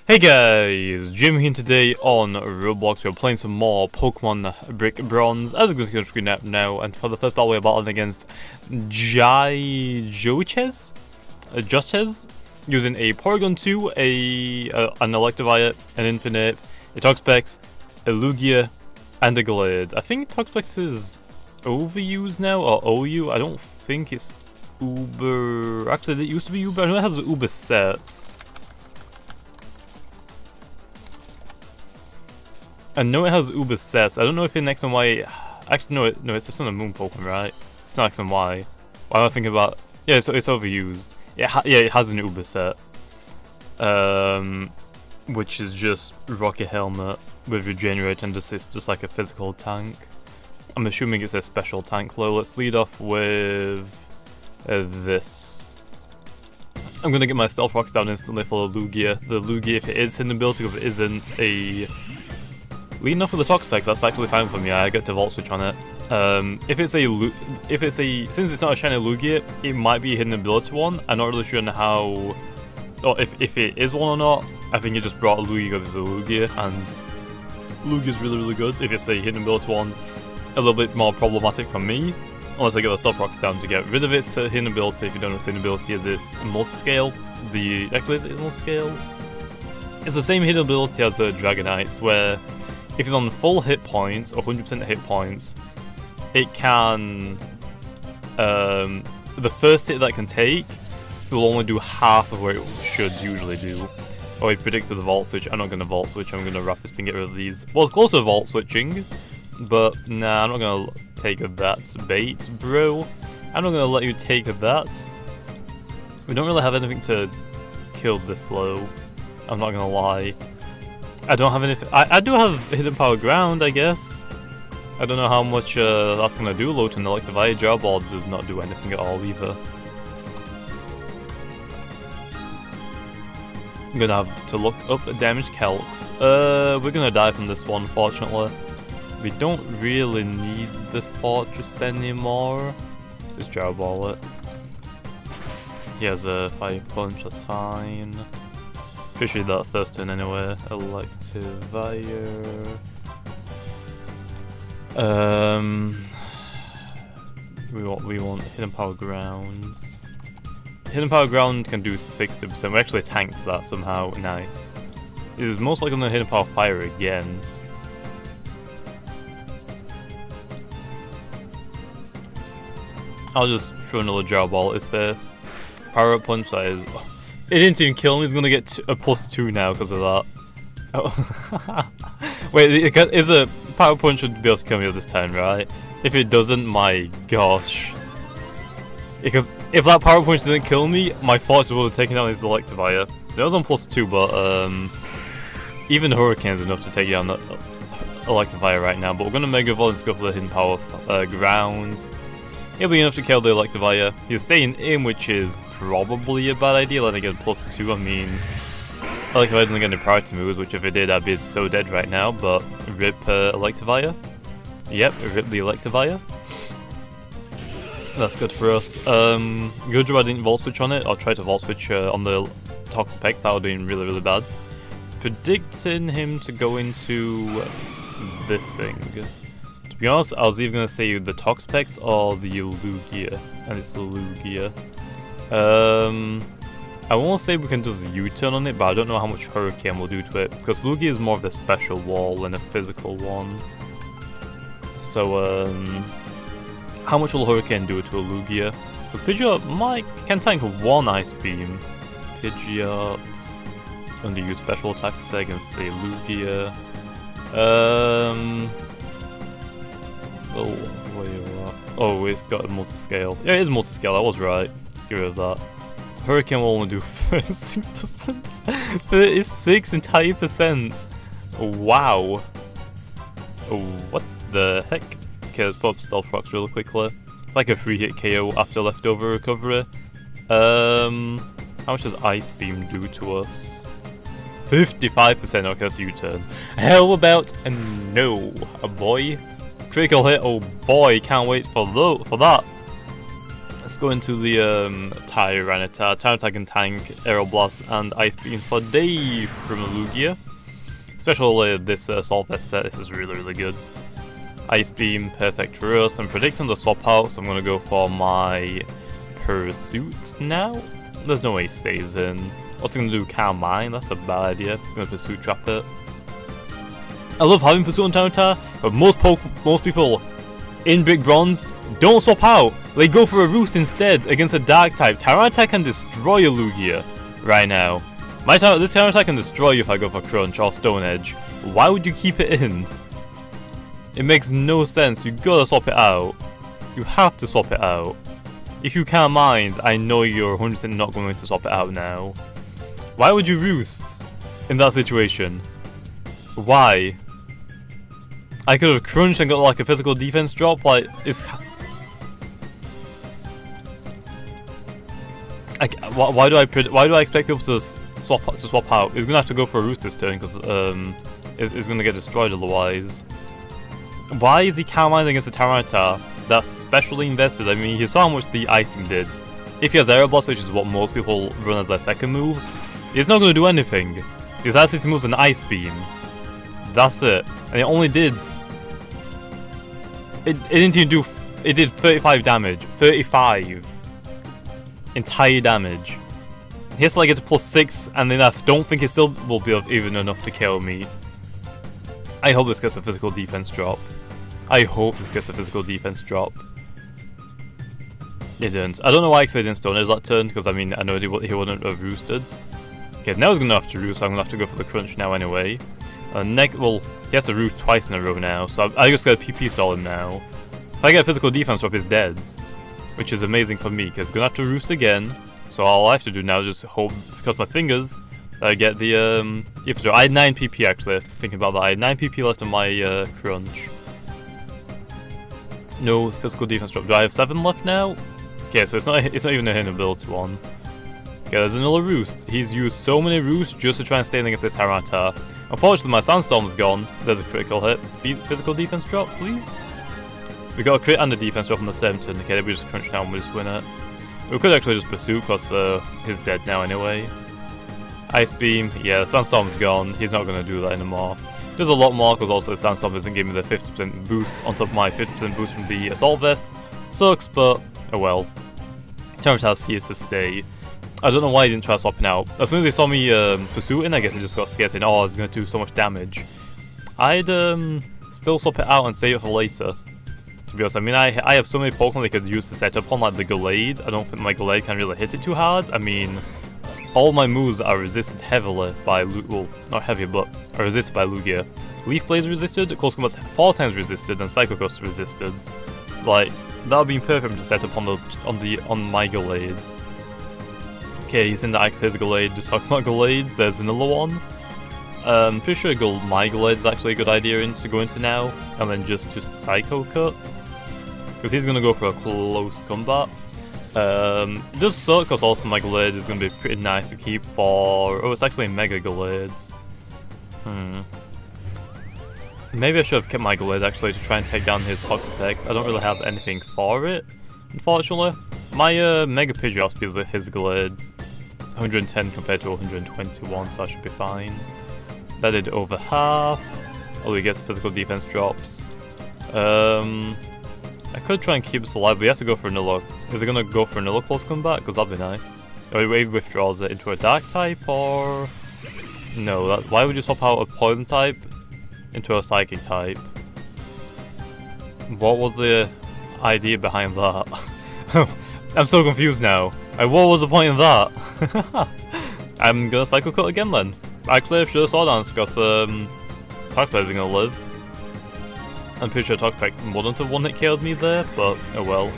Hey guys, Jim here today on Roblox. We're playing some more Pokemon Brick Bronze, as you can see on the screen now, and for the first battle we're battling against Jochez, using a Porygon 2, an Electivire, an Infinite, a Toxapex, a Lugia, and a Glade. I think Toxapex is overused now, or OU. I don't think it's Uber. Actually, it used to be Uber. I know it has Uber sets. I know it has Uber sets. I don't know if in X and Y. Actually, no, it's just on the Moon Pokemon, right? It's not X and Y. Why am I thinking about? Yeah, so it's overused. Yeah, it has an Uber set, which is just Rocket Helmet with Regenerate and it's just like a physical tank. I'm assuming it's a special tank though. Let's lead off with this. I'm gonna get my Stealth Rocks down instantly for the Lugia. The Lugia, if it is hidden ability, because it isn't a. Leading off with the Toxapex, that's actually fine for me. I get to Volt Switch on it. Since it's not a shiny Lugia, it might be a hidden ability one. I'm not really sure on how, or if it is one or not. I think you just brought a Lugia because it's a Lugia, and Lugia's really good. If it's a hidden ability one, a little bit more problematic for me, unless I get the Stealth Rocks down to get rid of its hidden ability. If you don't know what hidden ability is, it's multi-scale. Actually, is it multi-scale? It's the same hidden ability as Dragonites, where if it's on full hit points, or 100% hit points, it can, the first hit that it can take will only do half of what it should usually do. Oh, I predicted the Volt Switch. I'm not going to Volt Switch, I'm going to Rapid Spin, get rid of these. Well, it's close to Volt Switching, but nah, I'm not going to take that bait, bro. I'm not going to let you take that. We don't really have anything to kill this low, I'm not going to lie. I don't have anything. I do have Hidden Power Ground, I guess. I don't know how much that's gonna do low to an Electivire. Gel Ball does not do anything at all either. I'm gonna have to look up damaged Kelks. We're gonna die from this one, fortunately. We don't really need the Fortress anymore. Just Gel Ball it. He has a Fire Punch, that's fine. Appreciate that first turn anyway. Electivire. We want Hidden Power Grounds. Hidden Power Ground can do 60%. We actually tanked that somehow. Nice. It is most likely gonna Hidden Power Fire again. I'll just throw another Gel Ball at his face. Power Up Punch, that is. It didn't even kill him, he's gonna get a +2 now because of that. Oh. Wait, is a Power Punch should be able to kill me this turn, right? If it doesn't, my gosh. Because if that Power Punch didn't kill me, my Fortress would have taken out his Electivire. So it was on +2, but even Hurricane's enough to take down the Electivire right now. But we're gonna Mega Evolve and go for the Hidden Power Ground. It'll be enough to kill the Electivire. He's staying in, which is probably a bad idea, letting it get +2. I mean, Electivire doesn't get any priority moves, which if it did, I'd be so dead right now, but rip Electivire. Yep, rip the Electivire. That's good for us. Good job I didn't Volt Switch on it. I'll try to Volt Switch on the Toxapex, that would be really bad. Predicting him to go into this thing. To be honest, I was either going to say the Toxapex or the Lugia, and it's the Lugia. I won't say we can just U-turn on it, but I don't know how much Hurricane will do to it, because Lugia is more of a special wall than a physical one. So, how much will Hurricane do to a Lugia? Because Pidgeot can tank one Ice Beam. Pidgeot underuse special attacks against a Lugia. Oh, it's got a multi-scale. Yeah, it is multi-scale, I was right. Get rid of that. Hurricane will only do 36%. 36 entire percent. Wow. What the heck? Okay, let's pop Stealth Rocks really quickly. It's like a 3-hit KO after leftover recovery. How much does Ice Beam do to us? 55%. Okay, that's U-turn. How about a no, boy? Critical hit. Oh boy, can't wait for that. Let's go into the Tyranitar. Tyranitar can tank Aero Blast and Ice Beam for Dave from Lugia. Especially this Assault Vest set, this is really good. Ice Beam, perfect for us. I'm predicting the swap out, so I'm going to go for my Pursuit now. There's no way he stays in. What's he going to do? Calm Mind? That's a bad idea. I'm going to Pursuit Trap it. I love having Pursuit on Tyranitar, but most people in Big Bronze don't swap out. They go for a Roost instead against a Dark type. Tyranitar can destroy a Lugia right now. This Tyranitar can destroy you if I go for Crunch or Stone Edge. Why would you keep it in? It makes no sense. You gotta swap it out. You have to swap it out. If you can't mind, I know you're 100% not going to swap it out now. Why would you Roost in that situation? Why? I could have crunched and got like a physical defense drop. Like it's. Why do I expect people to swap out? He's gonna have to go for a Roost this turn because it's gonna get destroyed otherwise. Why is he calm-minded against a Tyranitar that's specially invested? I mean, you saw how much the Ice Beam did. If he has Aero Blast, which is what most people run as their second move, it's not going to do anything. His assist moves an Ice Beam. That's it. And it only did... It didn't even do... It did 35 damage. 35. Entire damage. He has to like get to +6, and then I don't think it still will be even enough to kill me. I hope this gets a physical defense drop. I hope this gets a physical defense drop. It didn't. I don't know why I didn't Stone Edge that turn, because I mean, I know he wouldn't have roosted. Okay, now he's going to have to roost, so I'm going to have to go for the crunch now anyway. Well, he has to roost twice in a row now, so I just got to PP stall him now. If I get a physical defense drop, he's dead. Which is amazing for me, because he's going to have to roost again. So all I have to do now is just hope, because my fingers, I get the, I had 9 PP actually, thinking about that. I had 9 PP left on my crunch. No physical defense drop. Do I have 7 left now? Okay, so it's not even a hidden ability one. Okay, there's another Roost. He's used so many Roosts just to try and stand against this Tyranitar. Unfortunately, my Sandstorm's gone. There's a critical hit. Physical defense drop, please? We got a crit and a defense drop on the same turn. Okay, we just crunch now and we just win it. We could actually just pursue because he's dead now anyway. Ice Beam, yeah, the Sandstorm's gone. He's not going to do that anymore. There's a lot more because also the Sandstorm isn't giving me the 50% boost on top of my 50% boost from the Assault Vest. Sucks, but oh well. Tyranitar's here to stay. I don't know why he didn't try swapping out. As soon as they saw me pursuing, I guess he just got scared saying, oh, it's going to do so much damage. I'd still swap it out and save it for later. To be honest, I mean, I have so many Pokemon they could use to set up on, like the Gallade. I don't think my Gallade can really hit it too hard. I mean, all my moves are resisted heavily by well, not heavy, but are resisted by Lugia. Leaf Blade's resisted, Close Combat's 4 times resisted, and Psycho Gust's resisted. Like, that would be perfect to set up on my Gallades. Okay, he's in the His Gallade, just talking about Gallades, there's another one. Pretty sure my Gallade is actually a good idea to go into now, and then just to Psycho Cuts. Because he's going to go for a close combat. It does suck because also my Gallade is going to be pretty nice to keep for... Oh, it's actually Mega Gallades. Maybe I should have kept my Gallade actually to try and take down his Toxapex. I don't really have anything for it, unfortunately. My Mega Pidgeot speeds are his Gallades. 110 compared to 121, so I should be fine. That did over half. Oh, he gets physical defense drops. I could try and keep this alive, but he has to go for another... Is he going to go for another close combat? Because that'd be nice. Or he withdraws it into a Dark type, or... No, why would you swap out a Poison type into a Psychic type? What was the idea behind that? I'm so confused now. What was the point of that? I'm gonna Psycho Cut again then. Actually, I should have Sword Dance because Toxapex isn't gonna live. I'm pretty sure Toxapex wouldn't have one-hit killed me there, but oh well.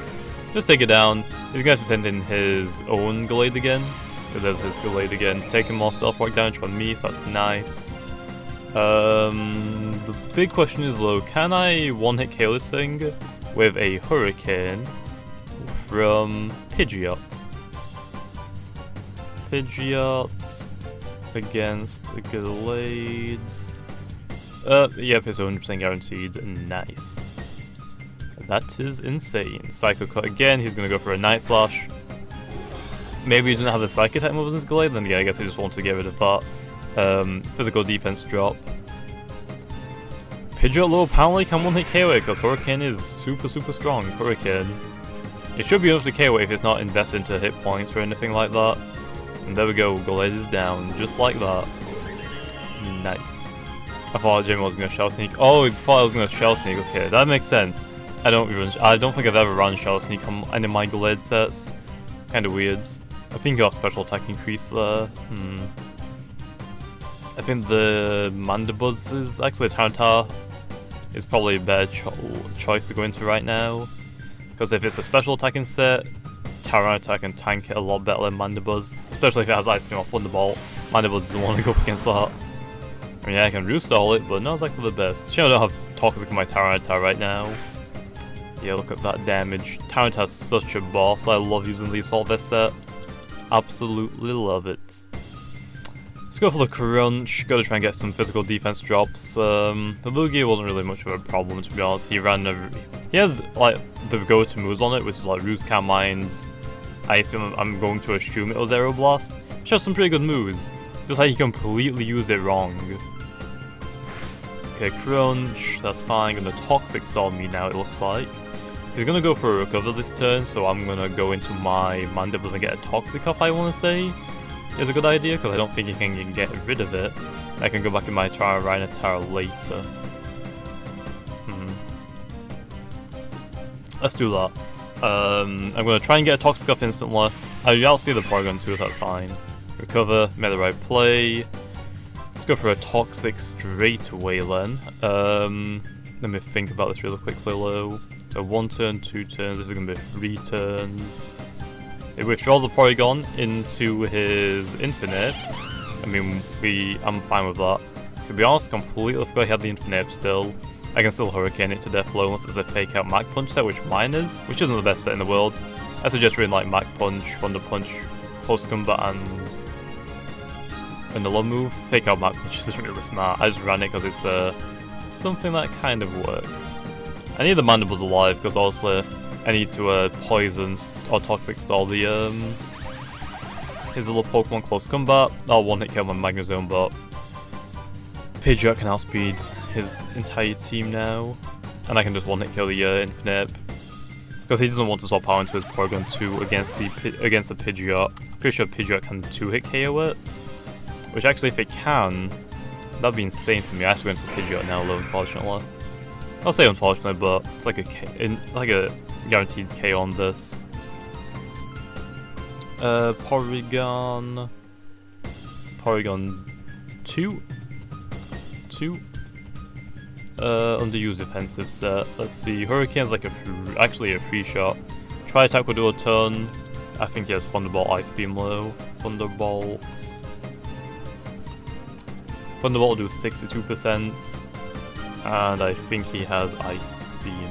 Just take it down. He's gonna have to send in his own Gallade again. So there's his Gallade again. Taking more stealth work damage from me, so that's nice. The big question is though, can I one-hit kill this thing with a Hurricane from Pidgeot? Pidgeot against Gallade. Yep, it's 100% guaranteed. Nice. That is insane. Psycho Cut again, he's gonna go for a Night Slash. Maybe he doesn't have the Psychic type moves in his Glade, then yeah, I guess he just wants to get rid of that. Physical defense drop. Pidgeot low apparently can one-hit KO it, because Hurricane is super strong. Hurricane. It should be enough to KO it if it's not invested into hit points or anything like that. And there we go, Glade is down, just like that. Nice. I thought Jamiy was going to Shell Sneak. Oh, he thought I was going to Shell Sneak. Okay, that makes sense. I don't think I've ever run Shell Sneak on any of my Glade sets. Kinda weird. I think he got special attack increase there. I think the Mandibuzz is actually Tyranitar is probably a better choice to go into right now. Because if it's a special attacking set, Tyranitar can tank it a lot better than Mandibuzz. Especially if it has Ice Beam or Thunderbolt. Mandibuzz doesn't want to go up against that. I mean, yeah, I can Roost Stall it, but not exactly the best. Shame I don't have Toxic in my Tyranitar right now. Yeah, look at that damage. Tyranitar's such a boss. I love using the Assault Vest set. Absolutely love it. Let's go for the Crunch. Gotta try and get some physical defense drops. The Lugia wasn't really much of a problem, to be honest. He has like the go-to moves on it, which is like Roost Cat Mines, Ice Beam. I'm going to assume it was Aeroblast, which has some pretty good moves. Just like he completely used it wrong. Okay, Crunch, that's fine. Gonna Toxic Stall me now, it looks like. He's gonna go for a Recover this turn, so I'm gonna go into my Mandibuzz and get a Toxic up, I wanna say. Is a good idea, because I don't think he can get rid of it. I can go back in my Tyranitar later. Let's do that. I'm gonna try and get a Toxic up instantly. I'll outspeed the Porygon too, if that's fine. Recover, made the right play. Let's go for a Toxic straight away then. Let me think about this really quickly, though. So 1 turn, 2 turns, this is going to be 3 turns. It withdraws the Porygon into his Infinite. I mean, I'm fine with that. To be honest, completely forgot he had the Infinite still. I can still Hurricane it to death low unless it's a fake out Mach Punch set, which mine is, which isn't the best set in the world. I suggest reading like Mach Punch, Thunder Punch, Close Combat, and Vanilla move. Fake out Mach Punch is really smart. I just ran it because it's something that kind of works. I need the Mandibuzz alive because obviously I need to poison or Toxic Stall the his little Pokemon Close Combat. I'll one-hit kill my Magnezone, but Pidgeot can outspeed his entire team now, and I can just one-hit kill the Infinite because he doesn't want to swap power into his Porygon 2 against the Pidgeot. Pretty sure Pidgeot can 2-hit KO it, which actually if it can, that'd be insane for me. I have to go into Pidgeot now, though, unfortunately. I'll say unfortunately, but it's like a guaranteed KO on this. Porygon 2. Underused defensive set. Let's see. Hurricane's like actually a free shot. Try attack will do a ton. I think he has Thunderbolt, Ice Beam low. Thunderbolt will do 62%. And I think he has Ice Beam,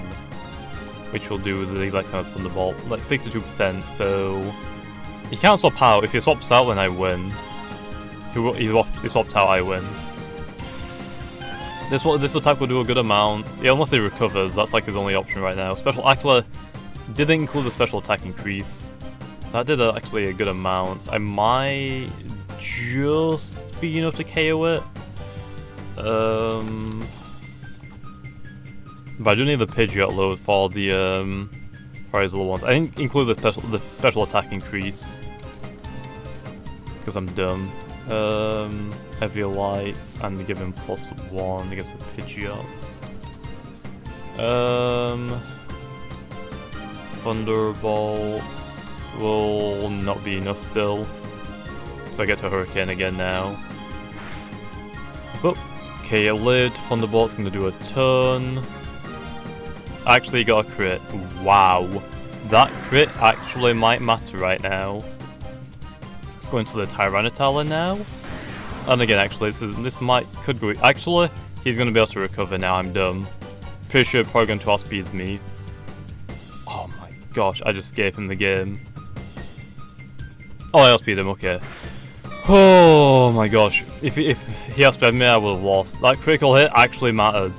which will do the exact same as Thunderbolt, like 62%, so he can't swap out. If he swaps out, then I win. He swapped out, I win. This attack will do a good amount. Yeah, unless he recovers, that's like his only option right now. Actually, didn't include the special attack increase. That did actually a good amount. I might just be enough to KO it. But I do need the Pidgeot load for the for his little ones. I didn't include the special attack increase because I'm dumb. Heavy Lights and give him +1 against the Pidgeots. Thunderbolts will not be enough still. So I get to Hurricane again now. But okay, a lid. Thunderbolt's gonna do a ton. Actually got a crit. Wow. That crit actually might matter right now. Let's go into the Tyranitar now. And again, actually, could go. Actually, he's gonna be able to recover now. I'm dumb. Pretty sure Porygon 2 outspeeds me. Oh my gosh, I just gave him the game. Oh, I outspeed him. Okay. Oh my gosh, if he outspeed me, I would have lost. That critical hit actually mattered.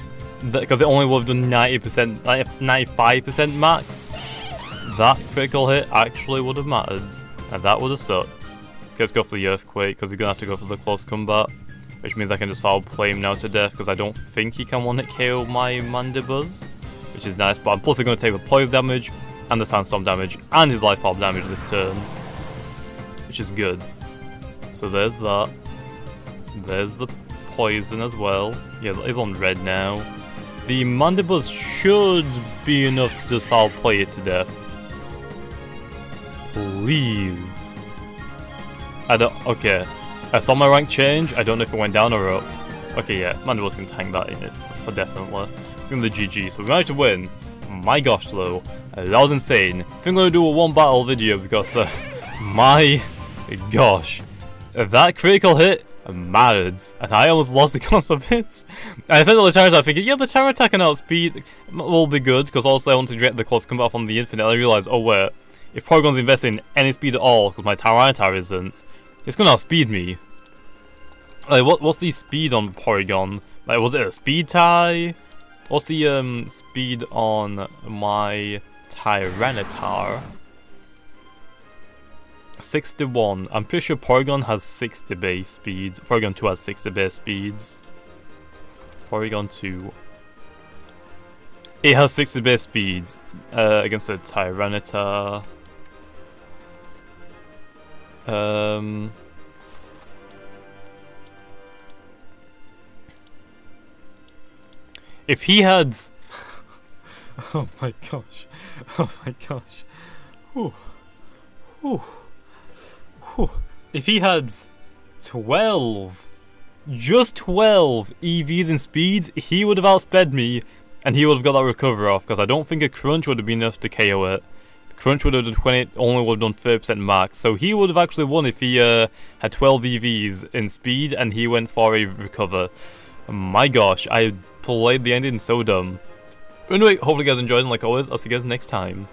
because it only would have done 90%, 95% max, that critical hit actually would have mattered, and that would have sucked. Let's go for the Earthquake, because he's going to have to go for the close combat, which means I can just foul play him now to death, because I don't think he can one-hit KO my Mandibuzz, which is nice, but I'm plus going to take the poison damage, and the Sandstorm damage, and his Life Orb damage this turn, which is good. So there's that. There's the poison as well. Yeah, he's on red now. The Mandibuzz should be enough to just foul play it to death. Please. Okay. I saw my rank change. I don't know if it went down or up. Okay, yeah. Mandibuzz can tank that in it. For definitely. In the GG. So we managed to win. My gosh, though. That was insane. I think I'm going to do a one battle video because, my gosh. That critical hit mattered, and I almost lost because of it. I said all the Terra Attack thinking, yeah, the Terra Attack and outspeed will be good, because also I want to get the close combat on the Infinite, and I realised, oh wait, if Porygon's investing in any speed at all, because my Tyranitar isn't, it's going to outspeed me. Like, what's the speed on Porygon? Like, was it a speed tie? What's the speed on my Tyranitar? 61. I'm pretty sure Porygon has 60 base speeds. Porygon 2 has 60 base speeds. Porygon 2. It has 60 base speeds against the Tyranitar. If he had... oh my gosh. Oh my gosh. Whew. Whew. If he had 12, just 12 EVs and speeds, he would have outsped me, and he would have got that recover off, because I don't think a Crunch would have been enough to KO it. Crunch would have done 20, only would have done 30% max, so he would have actually won if he had 12 EVs in speed, and he went for a recover. My gosh, I played the ending so dumb. But anyway, hopefully you guys enjoyed, and like always, I'll see you guys next time.